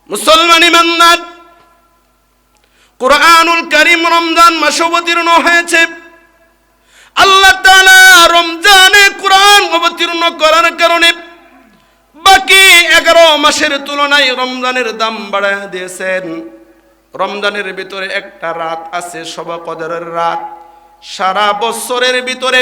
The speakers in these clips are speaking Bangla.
মুসলমান ইমানদার, কুরআনুল কারীম রমজান মাসে অবতীর্ণ হয়েছে। আল্লাহ তাআলা রমজানে কুরআন অবতীর্ণ করার কারণে বাকি 11 মাসের তুলনায় রমজানের দাম বাড়ায় দিয়েছেন। রমজানের ভিতরে একটা রাত আছে শবে কদরের রাত। সারা বছরের ভিতরে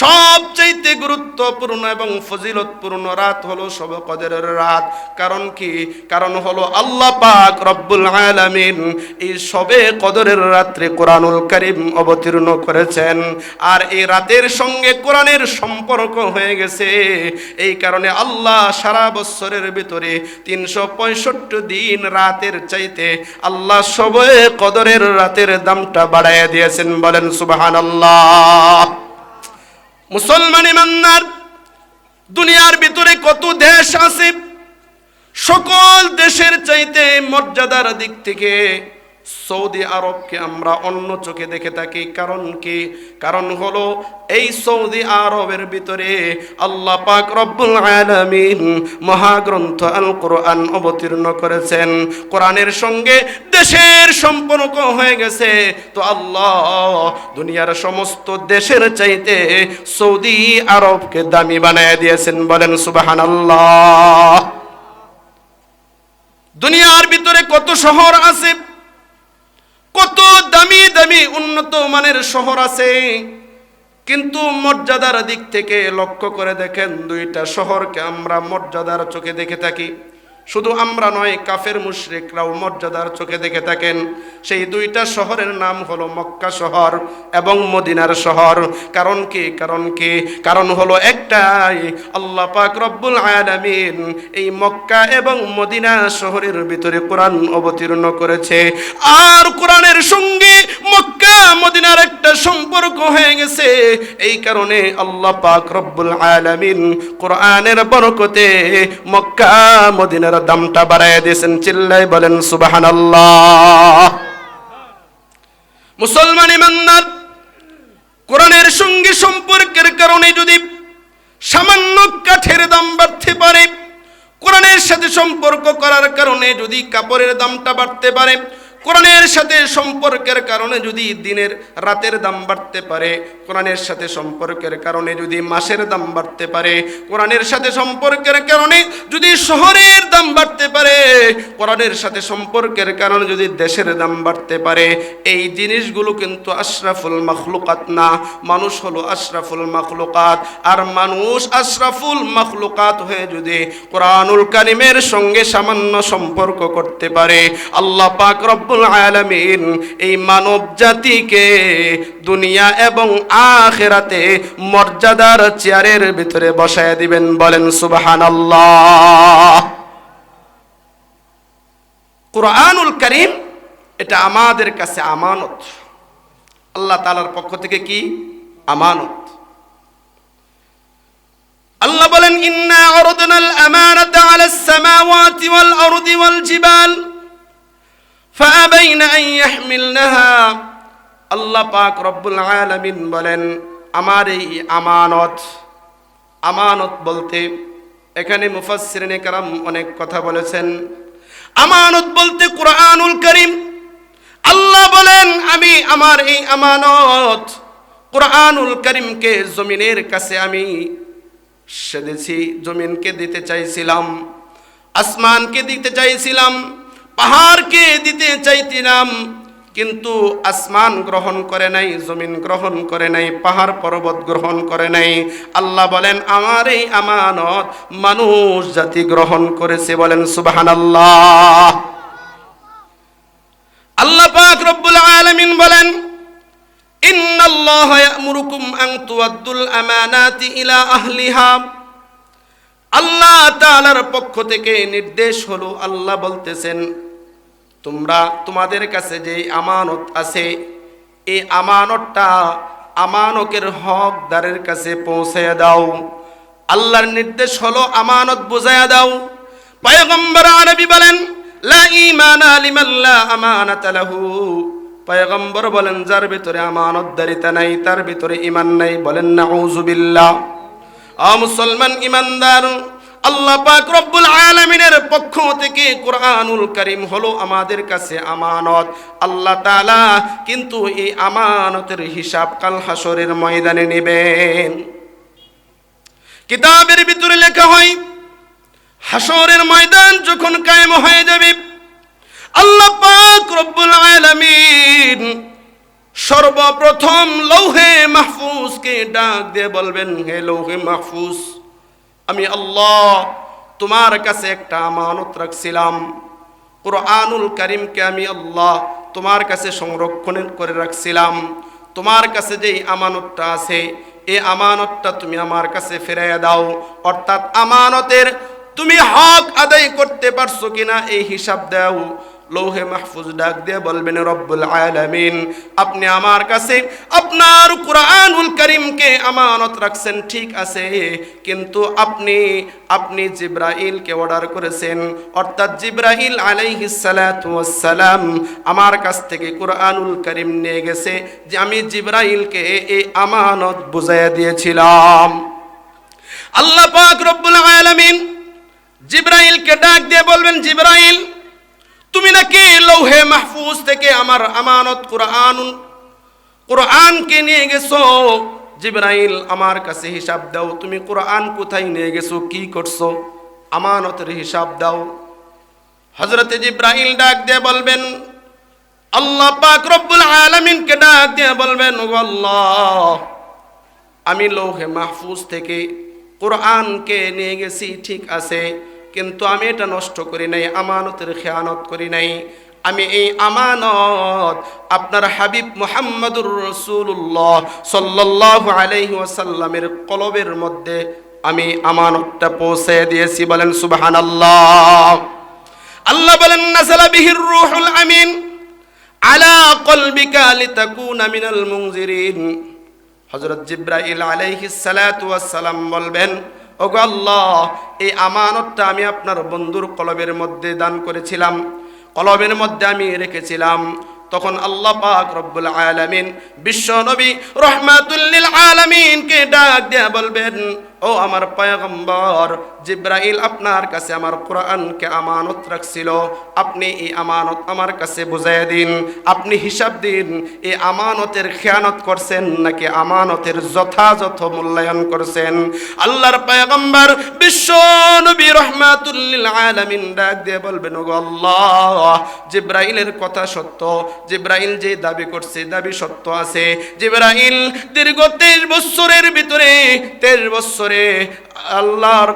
সবচেয়ে গুরুত্বপূর্ণ এবং ফজিলতপূর্ণ রাত হলো শবে কদরের রাত। কারণ কি? কারণ হলো আল্লাহ পাক রব্বুল আলামিন এই শবে কদরের রাত্রে কোরআনুল কারীম অবতীর্ণ করেছেন। আর এই রাতের সঙ্গে কোরআনের সম্পর্ক হয়ে গেছে। এই কারণে আল্লাহ সারা বছরের ভিতরে 365 দিন রাতের চাইতে আল্লাহ শবে কদরের রাতের দামটা বাড়াইয়া দিয়েছেন। বলেন সুবহানাল্লাহ। মুসলমান ইমানদার, দুনিয়ার ভিতরে কত দেশ আছে, সকল দেশের চাইতে মর্যাদার দিক থেকে সৌদি আরবকে আমরা অন্য চোখে দেখে থাকি। কারণ কি? কারণ হলো এই সৌদি আরবের ভিতরে আল্লাহ পাক রব্বুল আলামিন মহাগ্রন্থ আল কোরআন অবতীর্ণ করেছেন। কোরআনের সঙ্গে দেশের সম্পর্ক হয়ে গেছে। তো আল্লাহ দুনিয়ার সমস্ত দেশের চাইতে সৌদি আরবকে দামি বানায় দিয়েছেন। বলেন সুবহানাল্লাহ। দুনিয়ার ভিতরে কত শহর আছে, কত দামি দামি উন্নত মানের শহর আছে, কিন্তু মর্যাদার দিক থেকে লক্ষ্য করে দেখেন দুইটা শহরকে আমরা মর্যাদার চোখে দেখে থাকি। শুধু আমরা নয়, কাফের মুশরিকরাও মর্যাদার চোখে দেখে থাকেন। সেই দুইটা শহরের নাম হলো মক্কা শহর এবং মদিনার শহর। কারণ কি? কারণ কি? কারণ হলো একটাই, আল্লাহ পাক রব্বুল আলামিন এই মক্কা এবং মদিনা শহরের ভিতরে কোরআন অবতীর্ণ করেছে। আর কোরআনের সঙ্গে মক্কা মদিনার একটা সম্পর্ক হয়ে গেছে। এই কারণে আল্লাহ পাক রব্বুল আলামিন কোরআনের বরকতে মক্কা মদিনার দামটা বাড়ায় দিয়েছেন। চিল্লাই বলেন সুবহানাল্লাহ। মুসলমান ইমানদার, কোরআনের সঙ্গে সম্পর্কের কারণে যদি সামান্য কাঠের দাম বাড়তে পারে, কোরআনের সাথে সম্পর্ক করার কারণে যদি কাপড়ের দামটা বাড়তে পারে, কোরআনের সাথে সম্পর্কের কারণে যদি দিনের রাতের দাম বাড়তে পারে, কোরআনের সাথে সম্পর্কের কারণে যদি মাসের দাম বাড়তে পারে, কোরআনের সাথে সম্পর্কের কারণে যদি শহরের দাম বাড়তে পারে, কোরআনের সাথে সম্পর্কের কারণে যদি দেশের দাম বাড়তে পারে, এই জিনিসগুলো কিন্তু আশরাফুল মাখলুকাত না। মানুষ হলো আশরাফুল মাখলুকাত। আর মানুষ আশরাফুল মাখলুকাত হয়ে যদি কোরআনুল কারীমের সঙ্গে সামান্য সম্পর্ক করতে পারে, আল্লাহ পাক রব্বুল আলামিন এই মানব জাতিকে দুনিয়া এবং আখিরাতে মর্যাদার চেয়ারের ভিতরে বসায় দিবেন। বলেন সুবহানাল্লাহ। কোরআনুল কারীম এটা আমাদের কাছে আমানত, আল্লাহ তাআলার পক্ষ থেকে কি আমানত। আল্লাহ বলেন ইন্না আরাদনাল আমানাতা আলাস সামাওয়াতি ওয়াল আরদি ওয়াল জিবাল فأبين أن يحملنها। আল্লাহ পাক রব্বুল আলামিন বলেন আমার এই আমানত, আমানত বলতে এখানে মুফাসসিরিনে কেরাম অনেক কথা বলেছেন। আমানত বলতে কোরআনুল কারীম। আল্লাহ বলেন আমি আমার এই আমানত কোরআনুল কারীমকে জমিনের কাছে আমি সেদেছি, জমিনকে দিতে চাইছিলাম, আসমানকে দিতে চাইছিলাম, পাহাড়কে দিতে চাইছিলাম, কিন্তু আসমান গ্রহণ করে নাই, জমিন গ্রহণ করে নাই, পাহাড় পর্বত গ্রহণ করে নাই। আল্লাহ বলেন আমার এই আমানত মানুষ জাতি গ্রহণ করেছে। বলেন সুবহানাল্লাহ। আল্লাহ পাক রব্বুল আলামিন বলেন ইন্নাল্লাহা ইয়া'মুরুকুম আন তুআদ্দুল আমানাতি ইলা আহলিহা। আল্লাহ তাআলার পক্ষ থেকে নির্দেশ হলো, আল্লাহ বলতেছেন তোমরা তোমাদের কাছে যে আমানত আছে এই আমানতটা আমানতের হকদারের কাছে পৌঁছায়া দাও। আল্লাহর নির্দেশ হলো আমানত বুঝায়া দাও। পয়গম্বর আরবি বলেন লা ঈমানা লিমান লা আমানাতা লাহু। পয়গম্বর বলেন যার ভিতরে আমানতদারিতা নাই তার ভিতরে ঈমান নাই। বলেন নাউযুবিল্লাহ। মুসলমান ইমানদার, আল্লাহ পাক রব্বুল আলামিনের পক্ষ থেকে কোরআনুল কারীম হলো আমাদের কাছে আমানত। আল্লাহ তাআলা কিন্তু এই আমানতের হিসাব কাল হাসরের ময়দানে নেবেন। কিতাবের ভিতরে লেখা হয়, হাসরের ময়দান যখন কায়েম হয়ে যাবে, আল্লাহ পাক রব্বুল আলামিন সর্বপ্রথম লৌহে মাহফুজকে ডাক দিয়ে বলবেন, হে লৌহে মাহফুজ, আমি আল্লাহ তোমার কাছে একটা আমানত রাখছিলাম। কোরআনুল কারীমকে আমি আল্লাহ তোমার কাছে সংরক্ষণ করে রাখছিলাম। তোমার কাছে যে আমানতটা আছে, এই আমানতটা তুমি আমার কাছে ফিরিয়ে দাও। অর্থাৎ আমানতের তুমি হক আদায় করতে পারছো কিনা এই হিসাব দাও। লৌহে মাহফুজ ডাক দিয়ে বলবেন, রব্বুল আলামিন, আপনি আমার কাছে আপনার কোরআনুল কারীমকে আমানত রাখছেন, ঠিক আছে, কিন্তু আপনি জিবরাইলকে অর্ডার করেছেন, অর্থাৎ জিবরাইল আলাইহিস সালাতু ওয়াস সালাম আমার কাছ থেকে কোরআনুল কারীম নিয়ে গেছে, যে আমি জিবরাইলকে এই আমানত বুঝাইয়া দিয়েছিলাম। আল্লাহ পাক রব্বুল আলামিন জিবরাইলকে ডাক দিয়ে বলবেন, জিবরাইল, তুমি নাকি লৌহে মাহফুজ থেকে আমার আমানত কোরআনকে নিয়ে গেছো। জিবরাইল, আমার কাছে হিসাব দাও, তুমি কোরআন কোথায় নিয়ে গেছো, কি করছো, আমানতের হিসাব দাও। হযরতে জিবরাইল ডাক দিয়ে বলবেন, আল্লাহ পাক রব্বুল আলামিনকে ডাক দিয়ে বলবেন, ও আল্লাহ, আমি লৌহে মাহফুজ থেকে কোরআনকে নিয়ে গেছি, ঠিক আছে, কিন্তু আমি এটা নষ্ট করি নাই, আমানতের খেয়ানত করি নাই। আমি এই আমানত আপনার হাবিব মুহাম্মদুর রাসূলুল্লাহ সাল্লাল্লাহু আলাইহি ওয়াসাল্লামের কলবের মধ্যে আমি আমানতটা পৌঁছে দিয়েছি। বলেন সুবহানাল্লাহ। আল্লাহ বলেন, নাযালা বিহির রূহুল আমিন আলা কলবিকা লিতাকুনা মিনাল মুনজিরিন। হযরত জিবরাইল আলাইহিস সালাতু ওয়াস সালাম বলবেন, ওগো আল্লাহ, এই আমানতটা আমি আপনার বন্ধুর কলবের মধ্যে দান করেছিলাম, কলবের মধ্যে আমি রেখেছিলাম। তখন আল্লাহ পাক রব্বুল আলামিন বিশ্ব নবী রাহমাতুল লিল আলামিনকে ডাক দিয়ে বলবেন, ও আমার পয়গম্বর জিবরাইল আপনার কাছে আমার কোরআনকে আমানত রাখছিল, আপনি এই আমানত আমার কাছে বুঝাইয়া দিন, আপনি হিসাব দিন, এই আমানতের খেয়ানত করছেন নাকি আমানতের যথাযথ মূল্যায়ন করছেন। আল্লাহর পয়গম্বর বিশ্ব নবী রাহমাতুল লিল আলামিন ডাক দিয়ে বলবেন, ও আল্লাহ, জিবরাইলের কথা সত্য, জিবরাইল যে দাবি করছে দাবি সত্য আছে। জিবরাইল দীর্ঘ 23 বছরের ভিতরে 23 বছরে আল্লাহর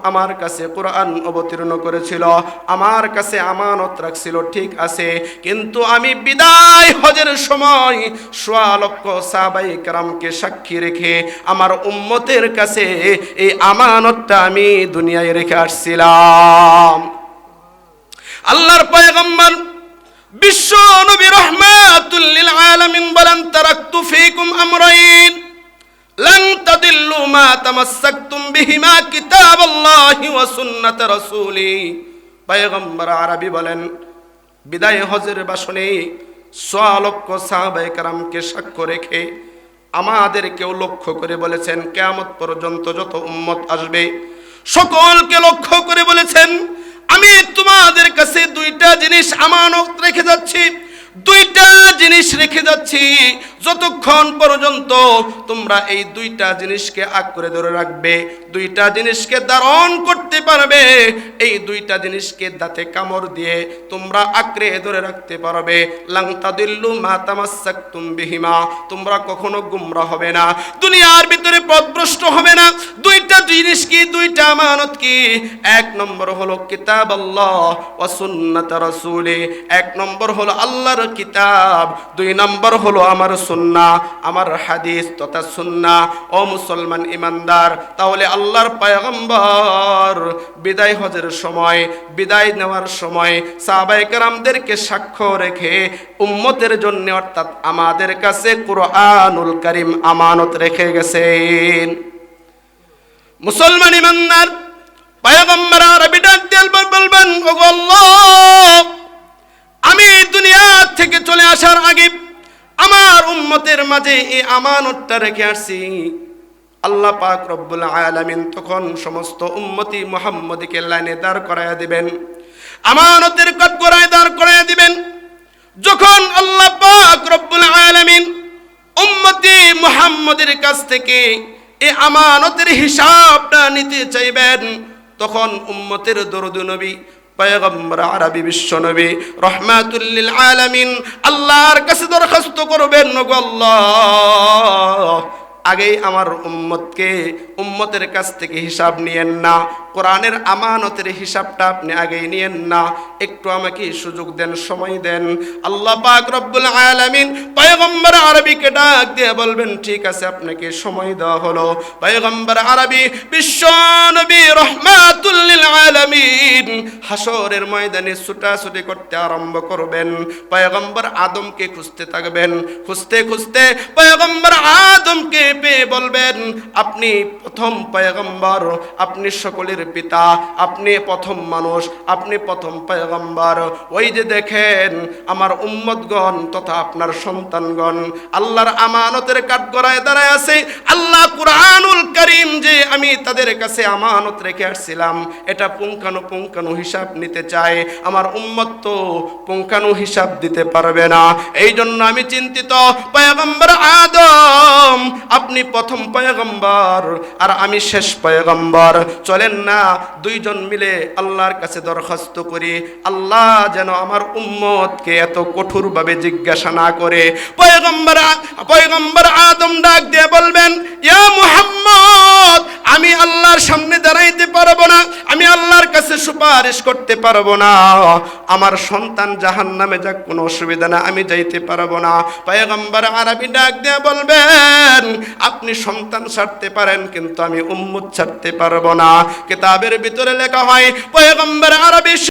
আমার কাছে কোরআন অবতীর্ণ করেছিল, আমার কাছে আমানত রাখছিল, ঠিক আছে, কিন্তু আমি বিদায় হজের সময় 1.25 লক্ষ সাহাবায়ে কেরামকে সাক্ষী রেখে আমার উম্মতের কাছে এই আমানতটা আমি দুনিয়ায় রেখে আসছিলাম। আল্লাহর পয়গম্বর বিশ্ব নবী রাহমাতুল লিল আলামিন বলেন, তারাকতু ফীকুম আমরাইন লান তাদিল্লু মা তামাসসাকতুম বিহিমা কিতাবাল্লাহি ওয়া সুন্নাত রাসূলি। পয়গম্বর আরবি বলেন, বিদায় হজের ভাষণে 1.25 লক্ষ সাহাবায়ে কেরামকে সাক্ষ্য রেখে আমাদেরকেও লক্ষ্য করে বলেছেন, কিয়ামত পর্যন্ত যত উম্মত আসবে সকলকে লক্ষ্য করে বলেছেন, আমি তোমাদের কাছে 2টা জিনিস আমানত রেখে যাচ্ছি, 2টা জিনিস রেখে যাচ্ছি, যতক্ষণ পর্যন্ত তোমরা এই 2টা জিনিসকে আঁকড়ে ধরে রাখবে, 2টা জিনিসকে ধারণ করতে পারবে, এই 2টা জিনিসকে দাঁতে কামড় দিয়ে তোমরা আঁকড়ে ধরে রাখতে পারবে, লাং তাদিল্লু মা তামাসসাকতুম বিহিমা, তোমরা কখনো গুমরা হবে না, দুনিয়ার ভিতরে পথভ্রষ্ট হবে না। 2টা জিনিস কি, 2টা আমানত কি? 1 নম্বর হলো কিতাব আল্লাহ ওয়া সুন্নাত রাসূলি, 1 নম্বর হলো আল্লাহর কিতাব, 2 নম্বর হলো আমার সুন্নাহ, আমার হাদিস তথা সুন্নাহ। ও মুসলমান ইমানদার, তাহলে আল্লাহর পয়গম্বর বিদায় হজের সময়, বিদায় নেওয়ার সময় সাহাবায়ে কেরামদেরকে সাক্ষ্য রেখে উম্মতের জন্য অর্থাৎ আমাদের কাছে কোরআনুল কারীম আমানত রেখে গেছেন। মুসলমান ইমানদার, পয়গম্বর আরবি ডাক দিয়ে বলবেন, ওগো আল্লাহ, আমি দুনিয়া থেকে চলে আসার আগে আমার উম্মতের মাঝে এই আমানতটা রেখে আসছি, আল্লাহ পাক রব্বুল আলামিন তখন সমস্ত উম্মতি মুহাম্মদীকে লাইনে দাঁড় করায়া দিবেন, আমানতের কাঠগড়ায় দাঁড় করায়া দিবেন। যখন আল্লাহ পাক রব্বুল আলামিন উম্মতি মুহাম্মদের কাছ থেকে এই আমানতের হিসাবটা নিতে চাইবেন, তখন উম্মতের দরুদ নবী পয়গম্বর আরবি বিশ্ব নবী রহমাতুল লিল আলামিন আল্লাহর কাছে দরখাস্ত করবেন, ওগো আল্লাহ, আগেই আমার উম্মতের কাছ থেকে হিসাব নিয়েন না, কোরআনের আমানতের হিসাবটা আপনি আগেই নিয়েন না, একটু আমাকে সুযোগ দেন, সময় দেন। আল্লাহ পাক রব্বুল আলামিন পয়গম্বর আরবিকে ডাক দিয়ে বলবেন, ঠিক আছে, আপনাকে সময় দেওয়া হলো। পয়গম্বর আরবি বিশ্ব নবী রহমাতুল লিল আলামিন হাসরের ময়দানে ছুটাছুটি করতে আরম্ভ করবেন। পয়গম্বর আদমকে খুঁজতে থাকবেন, খুঁজতে খুঁজতে পয়গম্বর আদমকে পেয়ে বলবেন, আপনি প্রথম পয়গম্বর, আপনি সকলের পিতা, আপনি প্রথম মানুষ, আপনি প্রথম পয়গম্বর। ওই যে দেখেন আমার উম্মতগণ তথা আপনার সন্তানগণ আল্লাহর আমানতের কাঠগড়ায় দাঁড়ায় আছে। আল্লাহ কুরআনুল কারীম যে আমি তাদের কাছে আমানত রেখে আসছিলাম, এটা পুঙ্খানু হিসাব নিতে চায়। আমার উম্মত তো পুঙ্খানু হিসাব দিতে পারবে না, এই জন্য আমি চিন্তিত। পয়গম্বর আদম আপনি প্রথম পয়গম্বর আর আমি শেষ পয়গম্বর, চলেন না দুইজন মিলে আল্লাহর কাছে দরখাস্ত করি, আল্লাহ যেন আমার উম্মতকে এত কঠোরভাবে জিজ্ঞাসা না করে। পয়গম্বর আদম ডাক দিয়ে বলবেন, ইয়া মুহাম্মদ, আমি আল্লাহর সামনে দাঁড়াইতে পারবো না, আমি আল্লাহর কাছে সুপারিশ করতে পারবো না, আমার সন্তান জাহান্নামে যাক কোনো অসুবিধা না, আমি যাইতে পারবো না। পয়গম্বর আরবি ডাক দিয়ে বলবেন, আপনি সন্তান ছাড়তে পারেন কিন্তু আমি উম্মত ছাড়তে পারবো না। কিতাবের ভিতরে লেখা হয় পয়গম্বর আরবি